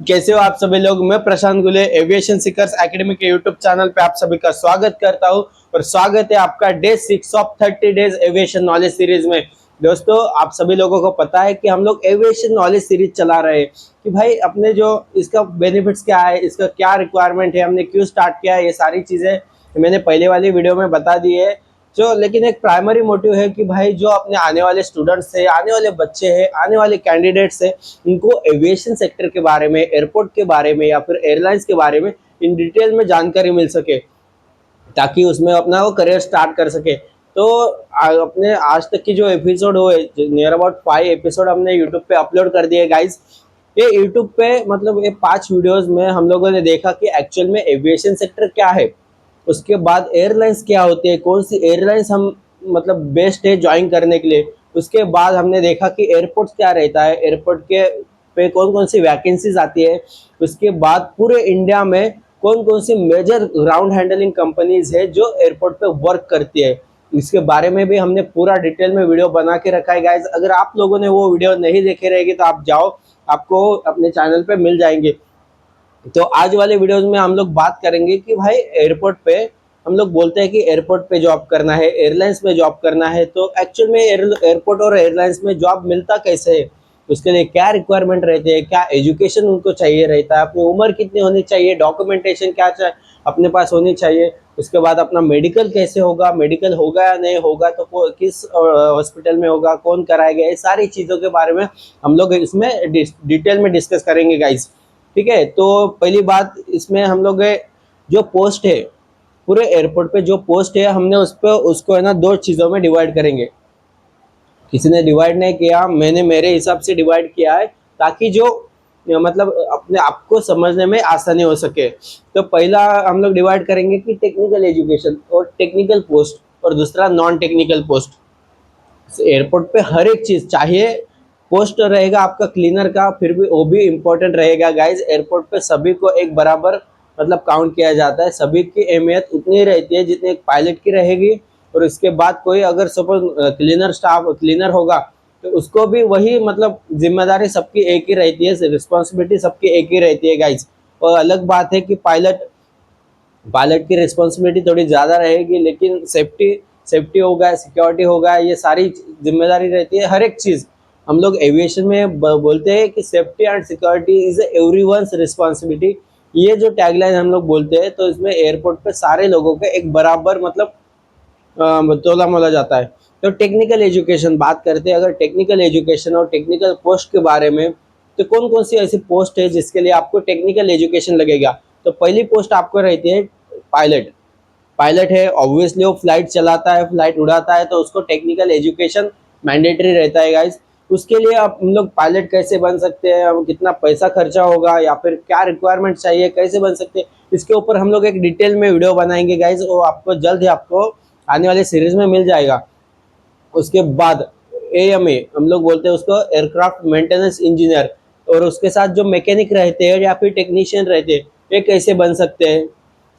कैसे हो आप सभी लोग। मैं प्रशांत गुले एविएशन सीकर्स एकेडमी के यूट्यूब चैनल पे आप सभी का स्वागत करता हूं और स्वागत है आपका day 6 of 30 days aviation knowledge series में। दोस्तों, आप सभी लोगों को पता है कि हम लोग एविएशन नॉलेज सीरीज चला रहे हैं कि भाई अपने जो इसका बेनिफिट्स क्या है, इसका क्या रिक्वायरमेंट है, हमने क्यों स्टार्ट किया है, ये सारी चीजें मैंने पहले वाली वीडियो में बता दी है। जो लेकिन एक प्राइमरी मोटिव है कि भाई जो अपने आने वाले स्टूडेंट्स है, आने वाले बच्चे हैं, आने वाले कैंडिडेट्स है, उनको एविएशन सेक्टर के बारे में, एयरपोर्ट के बारे में या फिर एयरलाइंस के बारे में इन डिटेल में जानकारी मिल सके, ताकि उसमें अपना वो करियर स्टार्ट कर सके। तो अपने आज तक की जो एपिसोड हुए, नियर अबाउट 5 एपिसोड हमने यूट्यूब पे अपलोड कर दिए गाइज। ये यूट्यूब पे मतलब ये 5 वीडियोस में हम लोगों ने देखा कि एक्चुअल में एविएशन सेक्टर क्या है, उसके बाद एयरलाइंस क्या होती है, कौन सी एयरलाइंस हम मतलब बेस्ट है ज्वाइन करने के लिए। उसके बाद हमने देखा कि एयरपोर्ट क्या रहता है, एयरपोर्ट के पे कौन कौन सी वैकेंसीज आती है। उसके बाद पूरे इंडिया में कौन कौन सी मेजर ग्राउंड हैंडलिंग कंपनीज है जो एयरपोर्ट पे वर्क करती है, इसके बारे में भी हमने पूरा डिटेल में वीडियो बना के रखा है गाइज। अगर आप लोगों ने वो वीडियो नहीं देखे रहेगी तो आप जाओ, आपको अपने चैनल पे मिल जाएंगे। तो आज वाले वीडियोस में हम लोग बात करेंगे कि भाई एयरपोर्ट पे हम लोग बोलते हैं कि एयरपोर्ट पे जॉब करना है, एयरलाइंस में जॉब करना है, तो एक्चुअल में एयरपोर्ट और एयरलाइंस में जॉब मिलता कैसे है, उसके लिए क्या रिक्वायरमेंट रहते हैं, क्या एजुकेशन उनको चाहिए रहता है, अपनी उम्र कितनी होनी चाहिए, डॉक्यूमेंटेशन क्या अपने पास होनी चाहिए। उसके बाद अपना मेडिकल कैसे होगा, मेडिकल होगा या नहीं होगा, तो किस हॉस्पिटल में होगा, कौन कराएगा, ये सारी चीज़ों के बारे में हम लोग इसमें डिटेल में डिस्कस करेंगे गाइस। ठीक है, तो पहली बात इसमें हम लोग जो पोस्ट है, पूरे एयरपोर्ट पे जो पोस्ट है, हमने उसको है ना 2 चीज़ों में डिवाइड करेंगे। किसी ने डिवाइड नहीं किया, मैंने मेरे हिसाब से डिवाइड किया है ताकि जो मतलब अपने आपको समझने में आसानी हो सके। तो पहला हम लोग डिवाइड करेंगे कि टेक्निकल एजुकेशन और टेक्निकल पोस्ट, और दूसरा नॉन टेक्निकल पोस्ट। एयरपोर्ट पे हर एक चीज़ चाहिए, पोस्ट रहेगा आपका क्लीनर का, फिर भी वो भी इम्पोर्टेंट रहेगा गाइज। एयरपोर्ट पे सभी को एक बराबर मतलब काउंट किया जाता है, सभी की अहमियत उतनी ही रहती है जितनी एक पायलट की रहेगी। और इसके बाद कोई अगर सपोज क्लीनर होगा तो उसको भी वही मतलब जिम्मेदारी सबकी एक ही रहती है, रिस्पॉन्सिबिलिटी सबकी एक ही रहती है गाइज। और अलग बात है कि पायलट पायलट की रिस्पॉन्सिबिलिटी थोड़ी ज़्यादा रहेगी, लेकिन सेफ्टी होगा, सिक्योरिटी होगा, ये सारी जिम्मेदारी रहती है। हर एक चीज़ हम लोग एविएशन में बोलते हैं कि safety and security is everyone's responsibility. ये जो टैगलाइन हम लोग बोलते हैं, तो इसमें एयरपोर्ट पे सारे लोगों के एक बराबर मतलब तोला मोला जाता है। तो टेक्निकल एजुकेशन बात करते हैं, अगर टेक्निकल एजुकेशन और टेक्निकल पोस्ट के बारे में, तो कौन कौन सी ऐसी पोस्ट है जिसके लिए आपको टेक्निकल एजुकेशन लगेगा। तो पहली पोस्ट आपको रहती है पायलट। पायलट है, ऑब्वियसली वो फ्लाइट चलाता है, फ्लाइट उड़ाता है, तो उसको टेक्निकल एजुकेशन मैंडेटरी रहता है गाइज। उसके लिए आप हम लोग पायलट कैसे बन सकते हैं, कितना पैसा खर्चा होगा या फिर क्या रिक्वायरमेंट चाहिए, कैसे बन सकते हैं, इसके ऊपर हम लोग एक डिटेल में वीडियो बनाएंगे गाइज। वो आपको जल्द ही आपको आने वाले सीरीज में मिल जाएगा। उसके बाद AMA हम लोग बोलते हैं उसको, एयरक्राफ्ट मेंटेनेंस इंजीनियर, और उसके साथ जो मैकेनिक रहते हैं या फिर टेक्नीशियन रहते हैं, ये कैसे बन सकते हैं,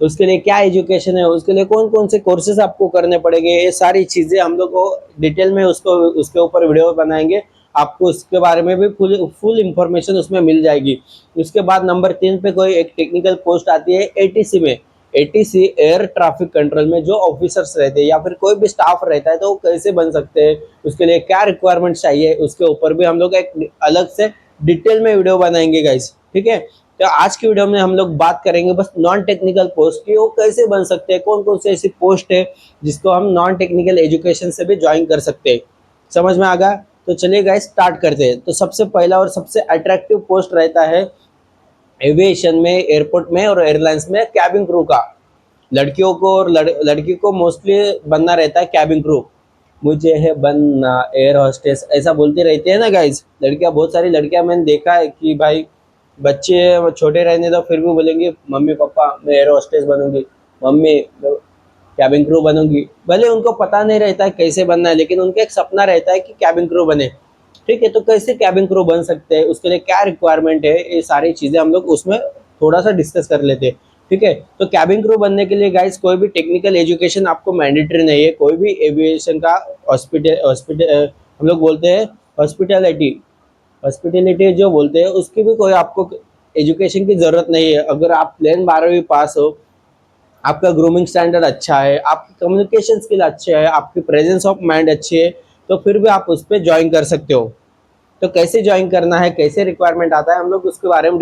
तो उसके लिए क्या एजुकेशन है, उसके लिए कौन कौन से कोर्सेज आपको करने पड़ेंगे, ये सारी चीज़ें हम लोग को डिटेल में उसको उसके ऊपर वीडियो बनाएंगे। आपको उसके बारे में भी फुल इंफॉर्मेशन उसमें मिल जाएगी। उसके बाद नंबर 3 पे कोई एक टेक्निकल पोस्ट आती है ATC में। ATC एयर ट्रैफिक कंट्रोल में जो ऑफिसर्स रहते हैं या फिर कोई भी स्टाफ रहता है, तो वो कैसे बन सकते हैं, उसके लिए क्या रिक्वायरमेंट चाहिए, उसके ऊपर भी हम लोग एक अलग से डिटेल में वीडियो बनाएंगे गाइस। ठीक है, तो आज की वीडियो में हम लोग बात करेंगे बस नॉन टेक्निकल पोस्ट की, वो कैसे बन सकते हैं, कौन कौन सी ऐसी पोस्ट है जिसको हम नॉन टेक्निकल एजुकेशन से भी ज्वाइन कर सकते हैं। समझ में आ गया? तो चलिए गाइस स्टार्ट करते हैं। तो सबसे पहला और सबसे अट्रैक्टिव पोस्ट रहता है एविएशन में, एयरपोर्ट में और एयरलाइंस में कैबिन क्रू का। लड़कियों को और लड़की को मोस्टली बनना रहता है कैबिन क्रू। मुझे है बनना एयर हॉस्टेस, ऐसा बोलते रहते हैं ना गाइज लड़कियां। बहुत सारी लड़कियां मैंने देखा है कि भाई बच्चे छोटे रहने दो फिर भी बोलेंगे मम्मी पापा मैं एयर हॉस्टेस बनूंगी, मम्मी कैबिन क्रू बनूंगी। भले उनको पता नहीं रहता है कैसे बनना है, लेकिन उनका एक सपना रहता है कि कैबिन क्रू बने। ठीक है, तो कैसे कैबिन क्रू बन सकते हैं, उसके लिए क्या रिक्वायरमेंट है, ये सारी चीज़ें हम लोग उसमें थोड़ा सा डिस्कस कर लेते हैं। ठीक है, तो कैबिन क्रू बनने के लिए गाइस कोई भी टेक्निकल एजुकेशन आपको मैंडेटरी नहीं है। कोई भी एविएशन का हॉस्पिटल हम लोग बोलते हैं हॉस्पिटैलिटी जो बोलते हैं, उसकी भी कोई आपको एजुकेशन की ज़रूरत नहीं है। अगर आप प्लेन 12वीं पास हो, आपका ग्रूमिंग स्टैंडर्ड अच्छा है, आपकी कम्युनिकेशन स्किल अच्छे है, आपकी प्रेजेंस ऑफ माइंड अच्छी है, तो फिर भी आप उस पर ज्वाइन कर सकते हो। तो कैसे ज्वाइन करना है, कैसे रिक्वायरमेंट आता है, हम लोग उसके बारे में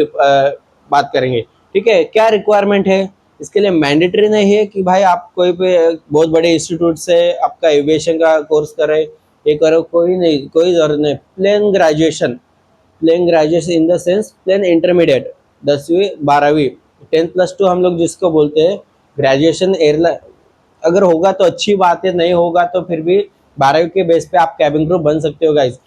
बात करेंगे। ठीक है, क्या रिक्वायरमेंट है? इसके लिए मैंडेटरी नहीं है कि भाई आप कोई पे बहुत बड़े इंस्टीट्यूट से आपका एविएशन का कोर्स करें, ये करो, कोई नहीं, कोई जरूरत नहीं। Plain graduation, plain graduation in the sense plain intermediate, 10वीं 12वीं, 10+2 हम लोग जिसको बोलते हैं ग्रेजुएशन एयरलाइन, अगर होगा तो अच्छी बात है, नहीं होगा तो फिर भी 12वीं के बेस पे आप कैबिन क्रू बन सकते हो गाइज।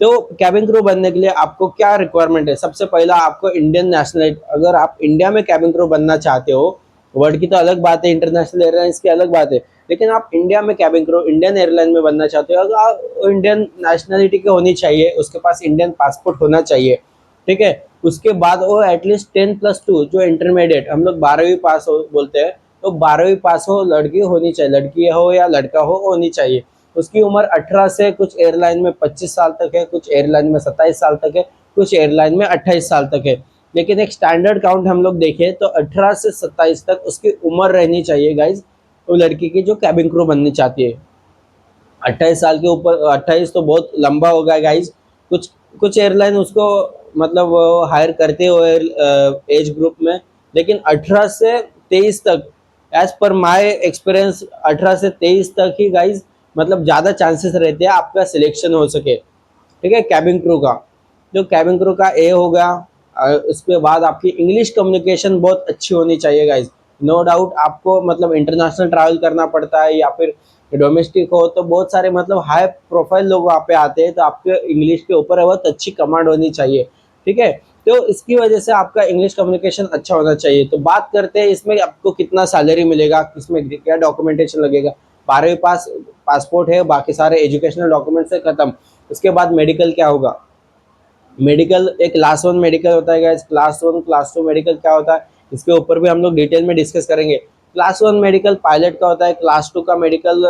तो कैबिन क्रू बनने के लिए आपको क्या रिक्वायरमेंट है? सबसे पहला आपको इंडियन नेशनलिटी, अगर आप इंडिया में कैबिन क्रू बनना चाहते हो, वर्ल्ड की तो अलग बात है, इंटरनेशनल एयरलाइंस की अलग बात है, लेकिन आप इंडिया में कैबिन क्रू इंडियन एयरलाइन में बनना चाहते हो, अगर आप इंडियन नेशनलिटी की होनी चाहिए, उसके पास इंडियन पासपोर्ट होना चाहिए। ठीक है, उसके बाद वो एटलीस्ट 10+2 जो इंटरमीडिएट हम लोग 12वीं पास हो बोलते हैं, तो 12वीं पास हो लड़की होनी चाहिए, लड़की हो या लड़का हो होनी चाहिए। उसकी उम्र 18 से, कुछ एयरलाइन में 25 साल तक है, कुछ एयरलाइन में 27 साल तक है, कुछ एयरलाइन में 28 साल तक है। लेकिन एक स्टैंडर्ड काउंट हम लोग देखें तो 18 से 27 तक उसकी उम्र रहनी चाहिए गाइज, वो लड़की की जो कैबिन क्रू बननी चाहती है। 28 साल के ऊपर, 28 तो बहुत लंबा हो गया गाइज। कुछ कुछ एयरलाइन उसको मतलब हायर करते हो एज ग्रुप में, लेकिन 18 से 23 तक, एज पर माय एक्सपीरियंस 18 से 23 तक ही गाइज मतलब ज़्यादा चांसेस रहते हैं आपका सिलेक्शन हो सके। ठीक है, कैबिन क्रू का, जो कैबिन क्रू का ए हो गया। उसके बाद आपकी इंग्लिश कम्युनिकेशन बहुत अच्छी होनी चाहिए गाइज। नो डाउट आपको मतलब इंटरनेशनल ट्रैवल करना पड़ता है या फिर डोमेस्टिक हो तो बहुत सारे मतलब हाई प्रोफाइल लोग वहाँ पे आते हैं, तो आपके इंग्लिश के ऊपर बहुत अच्छी कमांड होनी चाहिए। ठीक है, तो इसकी वजह से आपका इंग्लिश कम्युनिकेशन अच्छा होना चाहिए। तो बात करते हैं इसमें आपको कितना सैलरी मिलेगा, किसमें क्या डॉक्यूमेंटेशन लगेगा। 12वीं पास, पासपोर्ट है, बाकी सारे एजुकेशनल डॉक्यूमेंट से खत्म। उसके बाद मेडिकल क्या होगा? मेडिकल एक क्लास 1 मेडिकल होता है गाइस, क्लास 1 क्लास 2 मेडिकल क्या होता है, इसके ऊपर भी हम लोग डिटेल में डिस्कस करेंगे। क्लास 1 मेडिकल पायलट का होता है, क्लास 2 का मेडिकल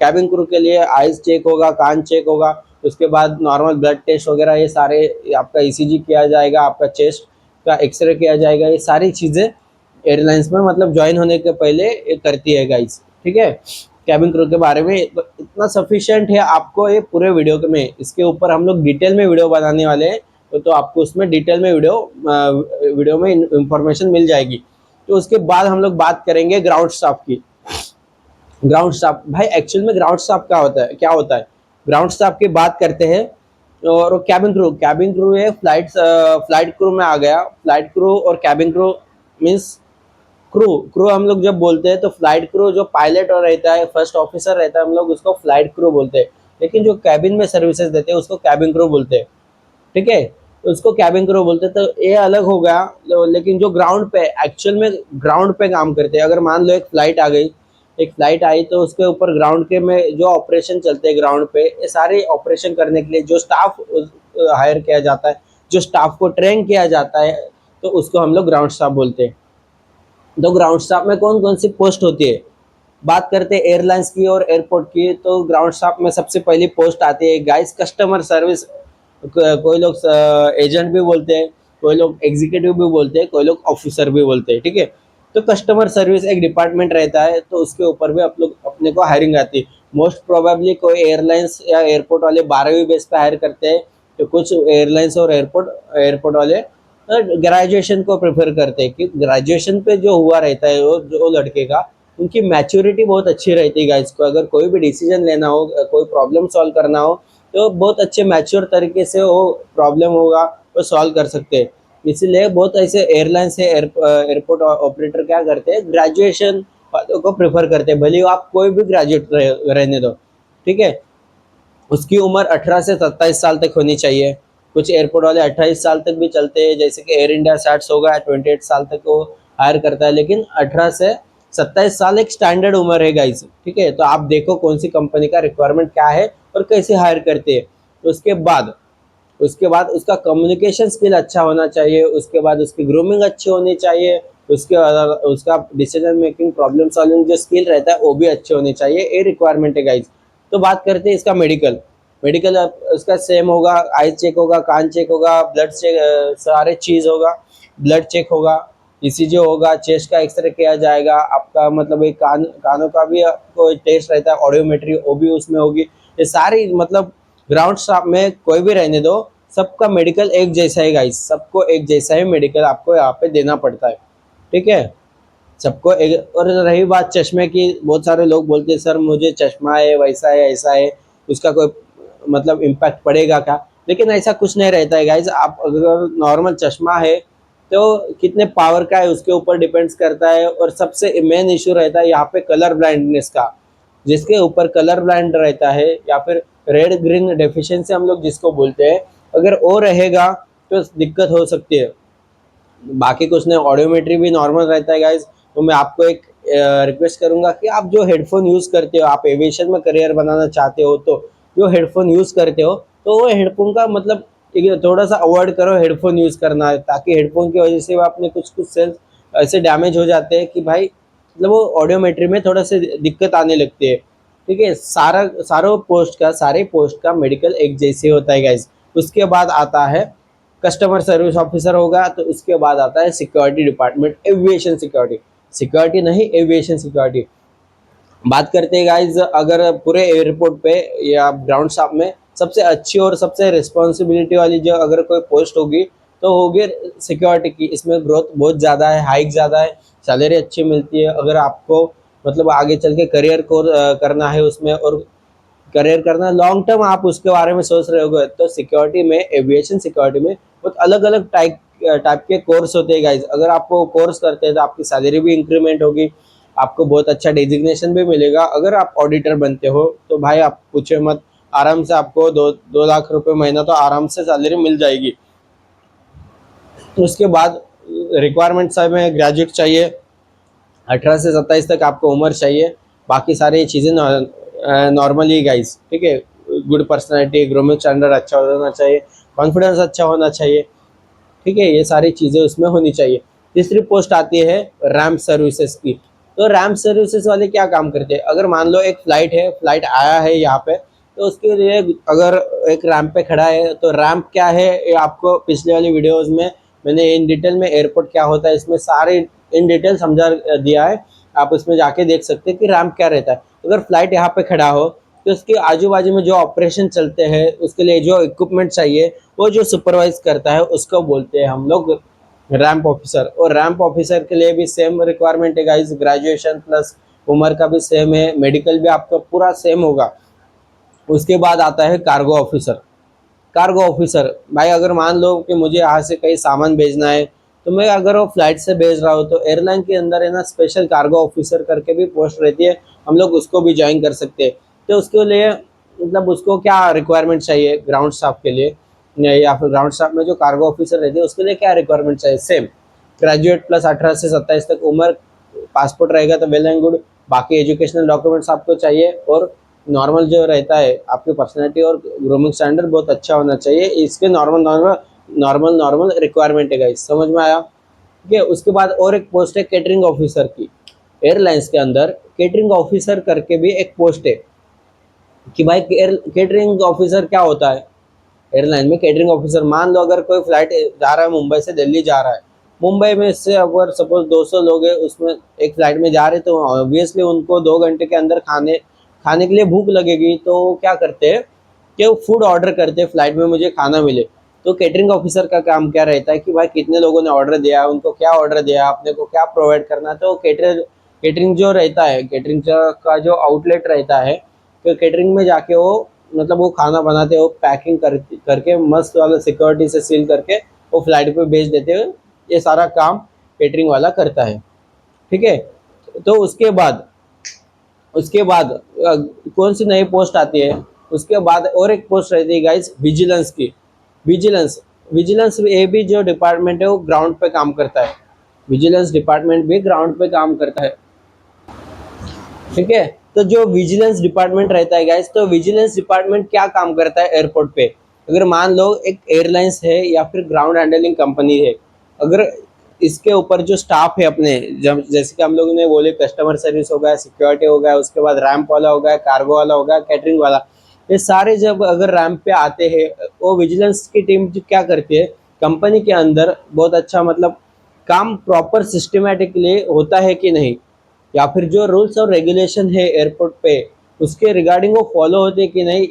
कैबिन क्रू के लिए आइज चेक होगा, कान चेक होगा, उसके बाद नॉर्मल ब्लड टेस्ट वगैरह, ये सारे आपका ईसीजी किया जाएगा, आपका चेस्ट का एक्सरे किया जाएगा, ये सारी चीज़ें एयरलाइंस में मतलब ज्वाइन होने के पहले ये करती है गाइस। ठीक है, कैबिन क्रू के बारे में इतना सफिशिएंट है आपको ये पूरे वीडियो में, इसके ऊपर हम लोग डिटेल में वीडियो बनाने वाले हैं, तो आपको उसमें डिटेल में वीडियो में इंफॉर्मेशन मिल जाएगी। तो उसके बाद हम लोग बात करेंगे ग्राउंड स्टाफ की। ग्राउंड स्टाफ भाई, एक्चुअल में ग्राउंड स्टाफ क्या होता है, क्या होता है? ग्राउंड स्टाफ की बात करते हैं। और कैबिन क्रू, कैबिन क्रू है फ्लाइट क्रू में आ गया। फ्लाइट क्रू और cabin crew means crew, crew हम लोग जब बोलते हैं तो फ्लाइट क्रू जो पायलट और रहता है, फर्स्ट ऑफिसर रहता है, हम लोग उसको फ्लाइट क्रू बोलते हैं। लेकिन जो कैबिन में सर्विसेज देते हैं उसको कैबिन क्रू बोलते हैं। ठीक है, तो उसको कैबिन क्रू बोलते हैं। तो ये अलग हो गया। लेकिन जो ग्राउंड पे एक्चुअल में ग्राउंड पे काम करते हैं, अगर मान लो एक फ्लाइट आ गई, एक फ्लाइट आई तो उसके ऊपर ग्राउंड के में जो ऑपरेशन चलते हैं ग्राउंड पे, ये सारे ऑपरेशन करने के लिए जो स्टाफ हायर किया जाता है, जो स्टाफ को ट्रेन किया जाता है, तो उसको हम लोग ग्राउंड स्टाफ बोलते हैं। तो ग्राउंड स्टाफ में कौन कौन सी पोस्ट होती है? बात करते हैं एयरलाइंस की और एयरपोर्ट की, तो ग्राउंड स्टाफ में सबसे पहली पोस्ट आती है गाइस कस्टमर सर्विस। कोई लोग एजेंट भी बोलते हैं, कोई लोग एग्जीक्यूटिव भी बोलते हैं, कोई लोग ऑफिसर भी बोलते हैं। ठीक है, तो कस्टमर सर्विस एक डिपार्टमेंट रहता है, तो उसके ऊपर भी आप लोग अपने को हायरिंग आती है। मोस्ट प्रोबेबली कोई एयरलाइंस या एयरपोर्ट वाले 12वीं बेस पे हायर करते हैं, तो कुछ एयरलाइंस और एयरपोर्ट वाले ग्रेजुएशन को प्रेफर करते हैं, कि ग्रेजुएशन पे जो हुआ रहता है वो जो लड़के का, उनकी मैच्योरिटी बहुत अच्छी रहती है गाइस को। अगर कोई भी डिसीजन लेना हो, कोई प्रॉब्लम सॉल्व करना हो, तो बहुत अच्छे मैच्योर तरीके से वो प्रॉब्लम होगा वो सॉल्व कर सकते हैं। इसीलिए बहुत ऐसे एयरलाइंस से एयरपोर्ट ऑपरेटर क्या करते हैं, ग्रेजुएशन वालों को प्रेफर करते हैं, भले आप कोई भी ग्रेजुएट रहने दो। ठीक है, उसकी उम्र 18 से 27 साल तक होनी चाहिए। कुछ एयरपोर्ट वाले 28 साल तक भी चलते हैं, जैसे कि एयर इंडिया सैट्स होगा 28 साल तक वो हायर करता है, लेकिन 18 से 27 साल एक स्टैंडर्ड उम्र है गाइस। ठीक है, तो आप देखो कौन सी कंपनी का रिक्वायरमेंट क्या है और कैसे हायर करते हैं। तो उसके बाद उसका कम्युनिकेशन स्किल अच्छा होना चाहिए, उसके बाद उसकी ग्रूमिंग अच्छी होनी चाहिए, उसके बाद उसका डिसीजन मेकिंग, प्रॉब्लम सॉल्विंग जो स्किल रहता है वो भी अच्छे होने चाहिए। ये रिक्वायरमेंट है गाइज। तो बात करते हैं इसका मेडिकल। उसका सेम होगा, आई चेक होगा, कान चेक होगा, ब्लड चेक, सारे चीज़ होगा। ब्लड चेक होगा, ईसीजी होगा, चेस्ट का एक्सरे किया जाएगा, आपका मतलब एक कानों का भी कोई टेस्ट रहता है, ऑडियोमेट्री वो भी उसमें होगी। ये सारी मतलब ग्राउंड स्टाफ में कोई भी रहने दो, सबका मेडिकल एक जैसा है गाइस, सबको एक जैसा ही मेडिकल आपको यहाँ पे देना पड़ता है, ठीक है। सबको एक। और रही बात चश्मे की, बहुत सारे लोग बोलते हैं सर मुझे चश्मा है, वैसा है, ऐसा है, उसका कोई मतलब इम्पैक्ट पड़ेगा क्या? लेकिन ऐसा कुछ नहीं रहता है गाइज। आप अगर नॉर्मल चश्मा है तो कितने पावर का है उसके ऊपर डिपेंड्स करता है। और सबसे मेन इशू रहता है यहाँ पे कलर ब्लाइंडनेस का, जिसके ऊपर कलर ब्लाइंड रहता है या फिर रेड ग्रीन डेफिशिएंसी हम लोग जिसको बोलते हैं, अगर वो रहेगा तो दिक्कत हो सकती है। बाकी कुछ नहीं, ऑडियोमेट्री भी नॉर्मल रहता है गाइज। तो मैं आपको एक रिक्वेस्ट करूंगा कि आप जो हेडफोन यूज़ करते हो, आप एविएशन में करियर बनाना चाहते हो तो जो हेडफोन यूज़ करते हो तो वो हेडफोन का मतलब थोड़ा सा अवॉइड करो हेडफोन यूज़ करना, ताकि हेडफोन की वजह से वो अपने कुछ कुछ सेल्स ऐसे डैमेज हो जाते हैं कि भाई मतलब वो ऑडियोमेट्री में थोड़ा सा दिक्कत आने लगती है, ठीक है। सारे पोस्ट का मेडिकल एक जैसे होता है गाइज। उसके बाद आता है कस्टमर सर्विस ऑफिसर होगा, तो उसके बाद आता है security department, aviation security, security नहीं एविएशन सिक्योरिटी। बात करते हैं गाइज, अगर पूरे एयरपोर्ट पे या ग्राउंड स्टाफ में सबसे अच्छी और सबसे रिस्पॉन्सिबिलिटी वाली जो अगर कोई पोस्ट होगी तो होगी सिक्योरिटी की। इसमें ग्रोथ बहुत ज़्यादा है, हाइक ज़्यादा है, सैलरी अच्छी मिलती है। अगर आपको मतलब आगे चल के करियर को करना है उसमें, और करियर करना लॉन्ग टर्म आप उसके बारे में सोच रहे होगे, तो सिक्योरिटी में, एविएशन सिक्योरिटी में बहुत अलग अलग टाइप के कोर्स होते हैं गाइज। अगर आपको कोर्स करते हैं तो आपकी सैलरी भी इंक्रीमेंट होगी, आपको बहुत अच्छा डेजिग्नेशन भी मिलेगा। अगर आप ऑडिटर बनते हो तो भाई आप पूछे मत, आराम से आपको 2 लाख रुपए महीना तो आराम से सैलरी मिल जाएगी। उसके बाद रिक्वायरमेंट्स में ग्रेजुएट चाहिए, 18 से 27 तक आपको उम्र चाहिए। बाकी सारी चीज़ें नॉर्मली गाइस, ठीक है। गुड पर्सनैलिटी, ग्रूमिंग स्टैंडर्ड अच्छा होना चाहिए, कॉन्फिडेंस अच्छा होना चाहिए, ठीक है। ये सारी चीज़ें उसमें होनी चाहिए। तीसरी पोस्ट आती है रैम्प सर्विसेज की। तो रैम्प सर्विसेज वाले क्या काम करते हैं? अगर मान लो एक फ़्लाइट है, फ़्लाइट आया है यहाँ पे, तो उसके लिए अगर एक रैम्प पे खड़ा है, तो रैम्प क्या है ये आपको पिछले वाली वीडियोज़ में मैंने इन डिटेल में एयरपोर्ट क्या होता है इसमें सारे इन डिटेल समझा दिया है। आप उसमें जाके देख सकते हैं कि रैम्प क्या रहता है। अगर फ्लाइट यहाँ पे खड़ा हो तो उसके आजू बाजू में जो ऑपरेशन चलते हैं उसके लिए जो इक्विपमेंट चाहिए वो जो सुपरवाइज करता है उसको बोलते हैं हम लोग रैंप ऑफिसर। और रैंप ऑफिसर के लिए भी सेम रिक्वायरमेंट है गाइस, ग्रेजुएशन प्लस उम्र का भी सेम है, मेडिकल भी आपका पूरा सेम होगा। उसके बाद आता है कार्गो ऑफिसर। कार्गो ऑफिसर भाई, अगर मान लो कि मुझे यहाँ से कहीं सामान भेजना है, तो मैं अगर वो फ्लाइट से भेज रहा हूँ तो एयरलाइन के अंदर है ना स्पेशल कार्गो ऑफिसर करके भी पोस्ट रहती है, हम लोग उसको भी ज्वाइन कर सकते हैं। तो उसके लिए मतलब उसको क्या रिक्वायरमेंट चाहिए ग्राउंड स्टाफ के लिए, या फिर ग्राउंड स्टाफ में जो कार्गो ऑफिसर रहती है उसके लिए क्या रिक्वायरमेंट चाहिए? सेम ग्रेजुएट प्लस 18 से 27 तक उम्र, पासपोर्ट रहेगा तो वेल एंड गुड। बाकी एजुकेशनल डॉक्यूमेंट्स आपको चाहिए, और नॉर्मल जो रहता है आपकी पर्सनैलिटी और ग्रूमिंग स्टैंडर्ड बहुत अच्छा होना चाहिए। इसके नॉर्मल रिक्वायरमेंट है गाइस, समझ में आया? ठीक है। उसके बाद और एक पोस्ट है केटरिंग ऑफिसर की। एयरलाइंस के अंदर केटरिंग ऑफिसर करके भी एक पोस्ट है कि भाई केटरिंग ऑफिसर क्या होता है एयरलाइन में। केटरिंग ऑफिसर, मान लो अगर कोई फ्लाइट जा रहा है मुंबई से दिल्ली जा रहा है, मुंबई में से अगर सपोज 200 लोग हैं उसमें एक फ्लाइट में जा रहे हैं, तो ऑब्वियसली उनको 2 घंटे के अंदर खाने खाने के लिए भूख लगेगी, तो वो क्या करते हैं कि वो फूड ऑर्डर करते हैं, फ्लाइट में मुझे खाना मिले। तो केटरिंग ऑफिसर का काम क्या रहता है कि भाई कितने लोगों ने ऑर्डर दिया, उनको क्या ऑर्डर दिया, अपने को क्या प्रोवाइड करना है। तो केटरिंग जो रहता है, केटरिंग का जो आउटलेट रहता है, तो केटरिंग में जाके वो मतलब वो खाना बनाते हो, पैकिंग करके मस्त वाला सिक्योरिटी से सील करके वो फ्लाइट पे भेज देते हो। ये सारा काम केटरिंग वाला करता है, ठीक है। तो उसके बाद कौन सी नई पोस्ट आती है? उसके बाद और एक पोस्ट रहती है गाइस विजिलेंस की। विजिलेंस विजिलेंस ये भी जो डिपार्टमेंट है वो ग्राउंड पे काम करता है। विजिलेंस डिपार्टमेंट भी ग्राउंड पे काम करता है, ठीक है। तो जो विजिलेंस डिपार्टमेंट रहता है गाइस, तो विजिलेंस डिपार्टमेंट क्या काम करता है एयरपोर्ट पे? अगर मान लो एक एयरलाइंस है या फिर ग्राउंड हैंडलिंग कंपनी है, अगर इसके ऊपर जो स्टाफ है अपने, जब जैसे कि हम लोगों ने बोले कस्टमर सर्विस हो गया, सिक्योरिटी हो गया, उसके बाद रैंप वाला हो गया, कार्गो वाला हो गया, कैटरिंग वाला, ये सारे जब अगर रैंप पे आते हैं, वो विजिलेंस की टीम क्या करती है कंपनी के अंदर बहुत अच्छा मतलब काम प्रॉपर सिस्टमेटिकली होता है कि नहीं, या फिर जो रूल्स और रेगुलेशन है एयरपोर्ट पे उसके रिगार्डिंग वो फॉलो होते हैं कि नहीं,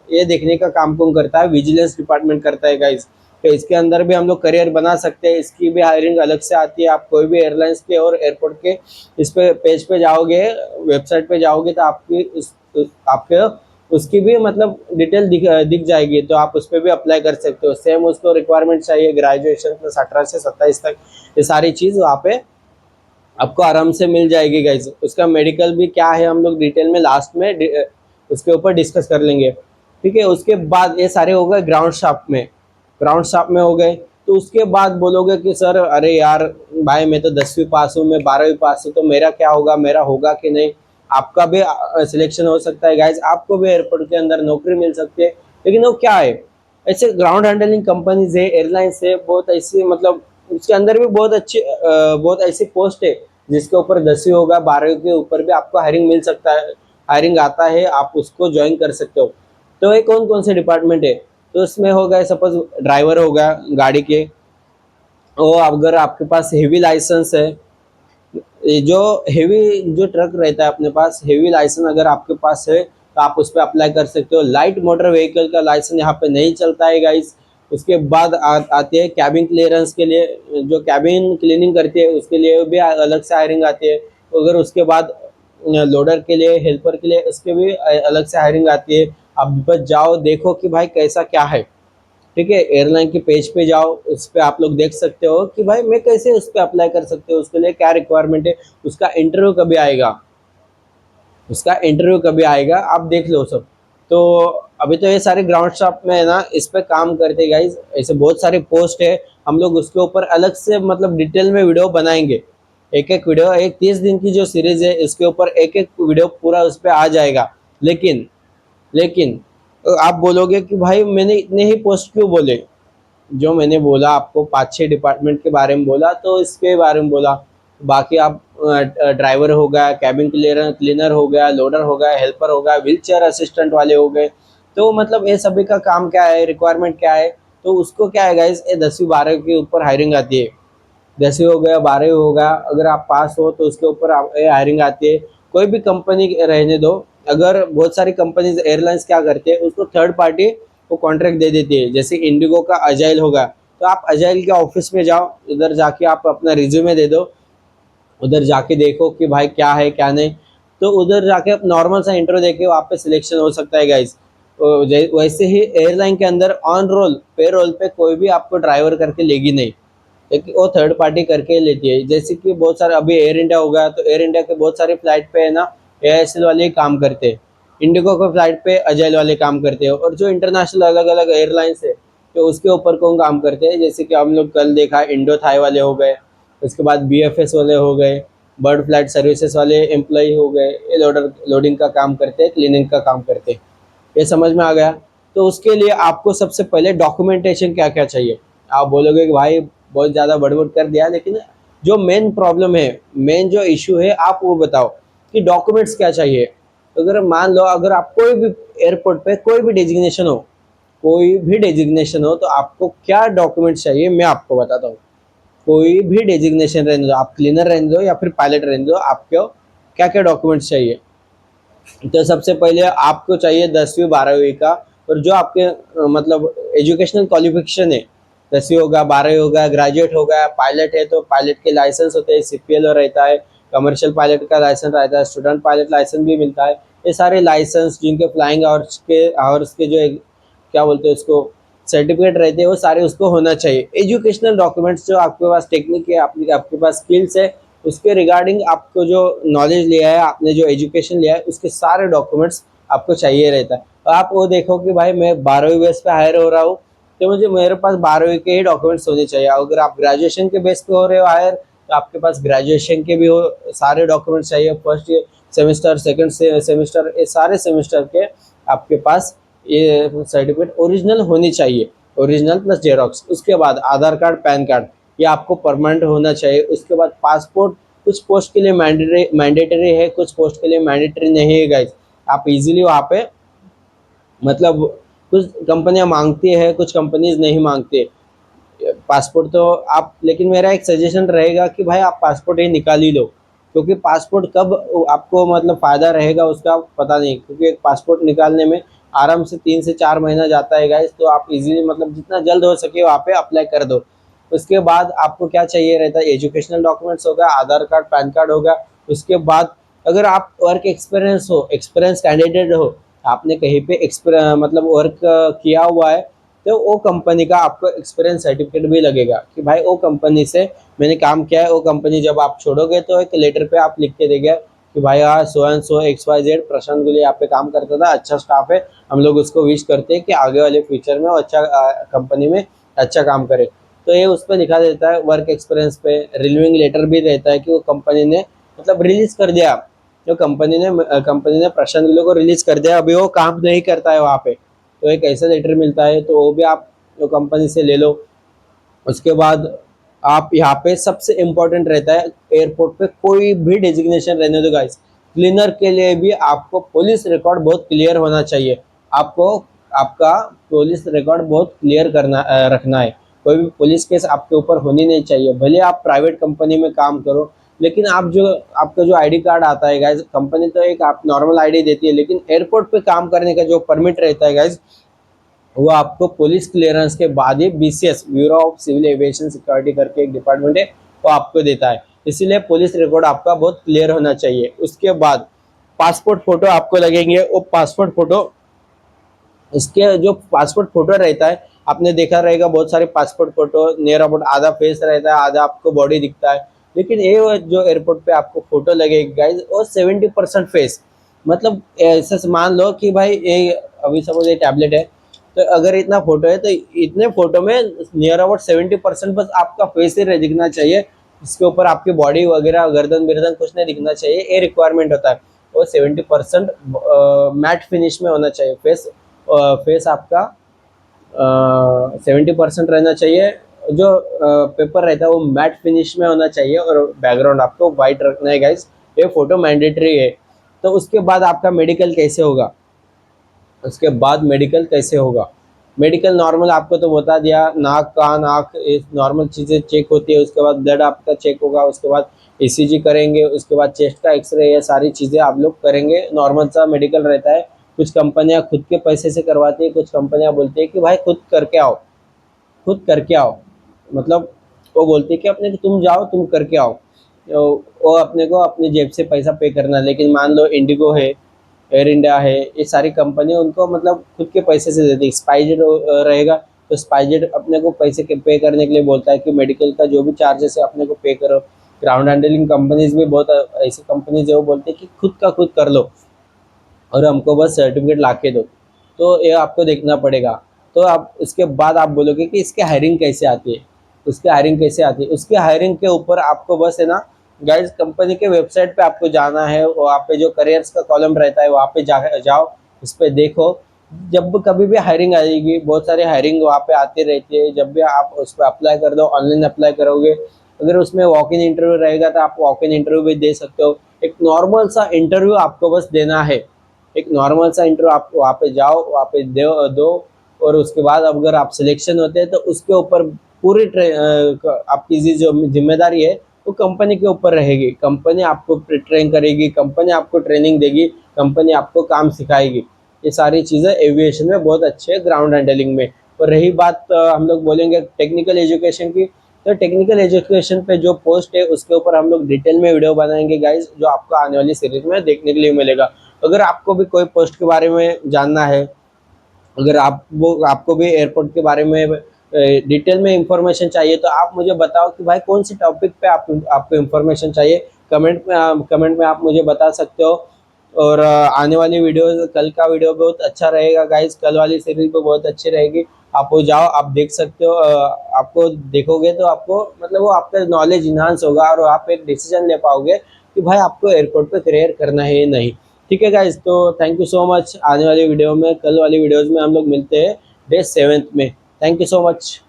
ये देखने का काम कौन करता है? विजिलेंस डिपार्टमेंट करता है गाइस। तो इसके अंदर भी हम लोग करियर बना सकते हैं, इसकी भी हायरिंग अलग से आती है। आप कोई भी एयरलाइंस के और एयरपोर्ट के इस पे पेज पे जाओगे, वेबसाइट पे जाओगे तो आपके उसकी भी मतलब डिटेल दिख जाएगी, तो आप उस पर भी अप्लाई कर सकते हो। सेम उसको रिक्वायरमेंट चाहिए ग्रेजुएशन प्लस 18 से 27 तक, ये सारी चीज़ वहाँ पे आपको आराम से मिल जाएगी गाइज। उसका मेडिकल भी क्या है हम लोग डिटेल में लास्ट में उसके ऊपर डिस्कस कर लेंगे, ठीक है। उसके बाद ये सारे हो गए ग्राउंड शाफ्ट में, ग्राउंड शाफ्ट में हो गए। तो उसके बाद बोलोगे कि सर अरे यार भाई मैं तो 10वीं पास हूँ, मैं 12वीं पास हूँ, तो मेरा क्या होगा, मेरा होगा कि नहीं? आपका भी सिलेक्शन हो सकता है गाइज, आपको भी एयरपोर्ट के अंदर नौकरी मिल सकती है। लेकिन वो क्या है, ऐसे ग्राउंड हैंडलिंग कंपनीज है, एयरलाइंस है, बहुत ऐसी मतलब उसके अंदर भी बहुत अच्छी बहुत ऐसी पोस्ट है जिसके ऊपर 10वीं होगा, 12वीं के ऊपर भी आपको हायरिंग मिल सकता है, हायरिंग आता है, आप उसको ज्वाइन कर सकते हो। तो ये कौन कौन से डिपार्टमेंट है? तो इसमें हो गए सपोज ड्राइवर हो गया गाड़ी के, और अगर आपके पास हेवी लाइसेंस है, ये जो हेवी जो ट्रक रहता है अपने पास, हेवी लाइसेंस अगर आपके पास है तो आप उस पर अप्लाई कर सकते हो। लाइट मोटर व्हीकल का लाइसेंस यहाँ पे नहीं चलता है गाइस। उसके बाद आती है कैबिन क्लियरेंस के लिए, जो कैबिन क्लीनिंग करती है उसके लिए भी अलग से हायरिंग आती है। अगर उसके बाद लोडर के लिए, हेल्पर के लिए, उसके भी अलग से हायरिंग आती है। आप बस जाओ देखो कि भाई कैसा क्या है, ठीक है। एयरलाइन के पेज पे जाओ, उस पर आप लोग देख सकते हो कि भाई मैं कैसे उस पर अप्लाई कर सकते हो, उसके लिए क्या रिक्वायरमेंट है, उसका इंटरव्यू कभी आएगा, उसका इंटरव्यू कभी आएगा, आप देख लो सब। तो अभी तो ये सारे ग्राउंड शॉप में है ना, इस पे काम करते गाइज। ऐसे बहुत सारे पोस्ट है, हम लोग उसके ऊपर अलग से मतलब डिटेल में वीडियो बनाएंगे। एक एक वीडियो, एक 30 दिन की जो सीरीज है इसके ऊपर एक एक वीडियो पूरा उस पर आ जाएगा। लेकिन लेकिन आप बोलोगे कि भाई मैंने इतने ही पोस्ट क्यों बोले? जो मैंने बोला आपको 5-6 डिपार्टमेंट के बारे में बोला, तो इसके बारे में बोला। बाकी आप ड्राइवर हो गया, कैबिन क्लीनर हो गया, लोडर हो गया, हेल्पर हो गया, व्हील चेयर असिस्टेंट वाले हो गए। तो मतलब ये सभी का काम क्या है, रिक्वायरमेंट क्या है? तो उसको क्या है गाइस, ये 10वीं 12वीं के ऊपर हायरिंग आती है। 10वीं हो गया, 12वीं हो गया, अगर आप पास हो तो उसके ऊपर हायरिंग आती है। कोई भी कंपनी रहने दो, अगर बहुत सारी कंपनीज एयरलाइंस क्या करते हैं, उसको थर्ड पार्टी को कॉन्ट्रैक्ट दे देती है। जैसे इंडिगो का अजाइल होगा, तो आप अजाइल के ऑफिस में जाओ, उधर जाके आप अपना रिज्यूमे दे दो, उधर जाके देखो कि भाई क्या है क्या नहीं। तो उधर जाके आप नॉर्मल सा इंटरव्यू देके वहाँ पे सिलेक्शन हो सकता है गाइस। वैसे ही एयरलाइन के अंदर ऑन रोल पे रोल पे कोई भी आपको ड्राइवर करके लेगी नहीं, एक वो थर्ड पार्टी करके लेती है। जैसे कि बहुत सारे अभी एयर इंडिया हो गया, तो एयर इंडिया के बहुत सारे फ्लाइट पे है ना एएसएल वाले ही काम करते हैं, इंडिगो के फ्लाइट पे अजाइल वाले काम करते हैं। और जो इंटरनेशनल अलग अलग एयरलाइंस है तो उसके ऊपर कौन काम करते हैं, जैसे कि हम लोग कल देखा इंडो थाई वाले हो गए, उसके बाद बीएफएस वाले हो गए, बर्ड फ्लाइट सर्विसेज वाले एम्प्लॉय हो गए, ये लोडिंग का काम करते हैं, क्लीनिंग का काम करते हैं। ये समझ में आ गया? तो उसके लिए आपको सबसे पहले डॉक्यूमेंटेशन क्या क्या चाहिए। आप बोलोगे कि भाई बहुत ज़्यादा बड़बड़ कर दिया, लेकिन जो मेन प्रॉब्लम है, मेन जो इशू है, आप वो बताओ कि डॉक्यूमेंट्स क्या चाहिए। तो अगर मान लो अगर आप कोई भी एयरपोर्ट पे कोई भी डेजिग्नेशन हो, कोई भी डेजिग्नेशन हो, तो आपको क्या डॉक्यूमेंट्स चाहिए मैं आपको बताता हूँ। कोई भी डेजिग्नेशन रहने दो, आप क्लीनर रहने दो या फिर पायलट रहने दो, आपको क्या क्या डॉक्यूमेंट्स चाहिए। तो सबसे पहले आपको चाहिए 10वीं 12वीं का, और जो आपके मतलब एजुकेशनल क्वालिफिकेशन है, 10वीं होगा, 12वीं होगा, ग्रेजुएट होगा, पायलट है तो पायलट के लाइसेंस होते हैं, सीपीएल रहता है, कमर्शियल पायलट का लाइसेंस रहता है, स्टूडेंट पायलट लाइसेंस भी मिलता है। ये सारे लाइसेंस जिनके फ्लाइंग आवर्स के जो क्या बोलते हैं उसको सर्टिफिकेट रहते हैं, वो सारे उसको होना चाहिए। एजुकेशनल डॉक्यूमेंट्स जो आपके पास टेक्निक है, आपके पास स्किल्स है, उसके रिगार्डिंग आपको जो नॉलेज लिया है, आपने जो एजुकेशन लिया है, उसके सारे डॉक्यूमेंट्स आपको चाहिए रहता है। और आप वो देखो कि भाई मैं 12वीं बेस पे हायर हो रहा हूँ, तो मुझे मेरे पास 12वीं के ही डॉक्यूमेंट्स होने चाहिए। अगर आप ग्रेजुएशन के बेस पे हो रहे हो हायर, तो आपके पास ग्रेजुएशन के भी हो सारे डॉक्यूमेंट्स चाहिए। फर्स्ट सेमेस्टर, सेकेंड सेमेस्टर, ये सारे सेमेस्टर के आपके पास ये सर्टिफिकेट ओरिजिनल होनी चाहिए, ओरिजिनल प्लस जेरोक्स। उसके बाद आधार कार्ड, पैन कार्ड, ये आपको परमानेंट होना चाहिए। उसके बाद पासपोर्ट, कुछ पोस्ट के लिए मैंडेटरी है, कुछ पोस्ट के लिए मैंडेटरी नहीं है गाइस। आप इजीली वहाँ पे मतलब कुछ कंपनियां मांगती है, कुछ कंपनीज नहीं मांगती। पासपोर्ट तो आप, लेकिन मेरा एक सजेशन रहेगा कि भाई आप पासपोर्ट ही निकाल ही लो, क्योंकि पासपोर्ट कब आपको मतलब फ़ायदा रहेगा उसका पता नहीं, क्योंकि एक पासपोर्ट निकालने में आराम से 3 से 4 महीना जाता है गाइस। तो आप इजीली मतलब जितना जल्द हो सके वहाँ पे अप्लाई कर दो। उसके बाद आपको क्या चाहिए रहता है, एजुकेशनल डॉक्यूमेंट्स होगा, आधार कार्ड, पैन कार्ड होगा। उसके बाद अगर आप वर्क एक्सपीरियंस हो, एक्सपीरियंस कैंडिडेट हो, आपने कहीं पे मतलब वर्क किया हुआ है, तो वो कंपनी का आपको एक्सपीरियंस सर्टिफिकेट भी लगेगा कि भाई वो कंपनी से मैंने काम किया है। वो कंपनी जब आप छोड़ोगे तो एक लेटर पे आप लिख के देंगे कि भाई हाँ सो एंड सो XYZ प्रशांत गुले यहाँ पे काम करता था, अच्छा स्टाफ है, हम लोग उसको विश करते हैं कि आगे वाले फ्यूचर में वो अच्छा कंपनी में अच्छा काम करे। तो ये उस पर लिखा देता है वर्क एक्सपीरियंस पे। रिलीविंग लेटर भी रहता है कि वो कंपनी ने मतलब रिलीज कर दिया, जो कंपनी ने प्रशांत गुले को रिलीज कर दिया, अभी वो काम नहीं करता है वहाँ पे, तो एक ऐसा लेटर मिलता है, तो वो भी आप जो कंपनी से ले लो। उसके बाद आप यहाँ पे सबसे इम्पोर्टेंट रहता है, एयरपोर्ट पे कोई भी डेजिग्नेशन रहने दो गाइस, क्लीनर के लिए भी आपको पुलिस रिकॉर्ड बहुत क्लियर होना चाहिए। आपको आपका पुलिस रिकॉर्ड बहुत क्लियर रखना है। कोई भी पुलिस केस आपके ऊपर होनी नहीं चाहिए, भले आप प्राइवेट कंपनी में काम करो, लेकिन आपका जो आईडी कार्ड आता है गाइज, कंपनी तो एक आप नॉर्मल आईडी देती है, लेकिन एयरपोर्ट पे काम करने का जो परमिट रहता है गाइज, वो आपको पुलिस क्लियरेंस के बाद ही BCS, bureau of civil aviation security करके एक डिपार्टमेंट है, वो आपको देता है। इसीलिए पुलिस रिकॉर्ड आपका बहुत क्लियर होना चाहिए। उसके बाद पासपोर्ट फोटो आपको लगेंगे। वो पासपोर्ट फोटो, इसके जो पासपोर्ट फोटो रहता है, आपने देखा रहेगा बहुत सारे पासपोर्ट फोटो नियर अबाउट आधा फेस रहता है, आधा आपको बॉडी दिखता है, लेकिन ये जो एयरपोर्ट पे आपको फोटो लगेगी गाइज, वो 70% फेस। मतलब ऐसे मान लो कि भाई ये अभी सपोज ये टैबलेट है, तो अगर इतना फोटो है तो इतने फोटो में नियर अबाउट 70% बस आपका फेस ही दिखना चाहिए। इसके ऊपर आपकी बॉडी वगैरह गर्दन बिर्दन कुछ नहीं दिखना चाहिए, ये रिक्वायरमेंट होता है। वो 70% मैट फिनिश में होना चाहिए फेस। फेस आपका 70% रहना चाहिए। जो पेपर रहता है वो मैट फिनिश में होना चाहिए, और बैकग्राउंड आपको वाइट रखना है गाइस। ये फोटो मैंडेटरी है। तो उसके बाद आपका मेडिकल कैसे होगा, उसके बाद मेडिकल कैसे होगा, मेडिकल नॉर्मल आपको तो बता दिया, नाक कान आँख ये नॉर्मल चीज़ें चेक होती है। उसके बाद ब्लड आपका चेक होगा, उसके बाद ECG करेंगे, उसके बाद चेस्ट का एक्सरे, ये सारी चीज़ें आप लोग करेंगे। नॉर्मल सा मेडिकल रहता है। कुछ कंपनियां खुद के पैसे से करवाती है, कुछ कंपनियां बोलती है कि भाई खुद करके आओ, खुद करके आओ। मतलब वो बोलती है कि अपने तुम जाओ तुम करके आओ, तो वो अपने को अपनी जेब से पैसा पे करना। लेकिन मान लो इंडिगो है, एयर इंडिया है, ये सारी कंपनी उनको मतलब खुद के पैसे से देती है। स्पाइसजेट रहेगा तो स्पाइसजेट अपने को पैसे के पे करने के लिए बोलता है कि मेडिकल का जो भी चार्जेस है अपने को पे करो। ग्राउंड हैंडलिंग कंपनीज भी बहुत ऐसी कंपनीज है, वो बोलते हैं कि खुद का खुद कर लो और हमको बस सर्टिफिकेट ला के दो। तो ये आपको देखना पड़ेगा। तो आप इसके बाद आप बोलोगे कि इसकी हायरिंग कैसे आती है, उसकी हायरिंग कैसे आती है। उसकी हायरिंग के ऊपर आपको बस है ना गाइज, कंपनी के वेबसाइट पे आपको जाना है, वहाँ पे जो करियर्स का कॉलम रहता है वहाँ पे जाओ, उस पर देखो। जब कभी भी हायरिंग आएगी, बहुत सारी हायरिंग वहाँ पे आती रहती है, जब भी आप उस पर अप्लाई कर दो, ऑनलाइन अप्लाई करोगे। अगर उसमें वॉक इन इंटरव्यू रहेगा तो आप वॉक इन इंटरव्यू भी दे सकते हो। एक नॉर्मल सा इंटरव्यू आपको बस देना है, एक नॉर्मल सा इंटरव्यू आप वहाँ पे जाओ, वहाँ पे दो। और उसके बाद अगर आप सिलेक्शन होते हैं तो उसके ऊपर पूरी आपकी जो जिम्मेदारी है वो कंपनी के ऊपर रहेगी। कंपनी आपको ट्रेन करेगी, कंपनी आपको ट्रेनिंग देगी, कंपनी आपको काम सिखाएगी। ये सारी चीज़ें एविएशन में बहुत अच्छे है, ग्राउंड हैंडलिंग में। और रही बात हम लोग बोलेंगे टेक्निकल एजुकेशन की, तो टेक्निकल एजुकेशन पे जो पोस्ट है उसके ऊपर हम लोग डिटेल में वीडियो बनाएंगे गाइज, जो आपको आने वाली सीरीज में देखने के लिए मिलेगा। अगर आपको भी कोई पोस्ट के बारे में जानना है, अगर आपको भी एयरपोर्ट के बारे में डिटेल में इंफॉर्मेशन चाहिए, तो आप मुझे बताओ कि भाई कौन सी टॉपिक पे आपको इंफॉर्मेशन चाहिए। कमेंट में आप मुझे बता सकते हो। और आने वाली वीडियो, कल का वीडियो बहुत अच्छा रहेगा गाइज, कल वाली सीरीज भी बहुत अच्छी रहेगी। आप वो जाओ, आप देख सकते हो। आपको देखोगे तो आपको मतलब वो आपका नॉलेज इन्हांस होगा, और आप एक डिसीजन ले पाओगे कि भाई आपको एयरपोर्ट पे करियर करना है या नहीं। ठीक है गाइज, तो थैंक यू सो मच। आने वाली वीडियो में, कल वाली वीडियोज़ में हम लोग मिलते हैं डे 7 में। Thank you so much.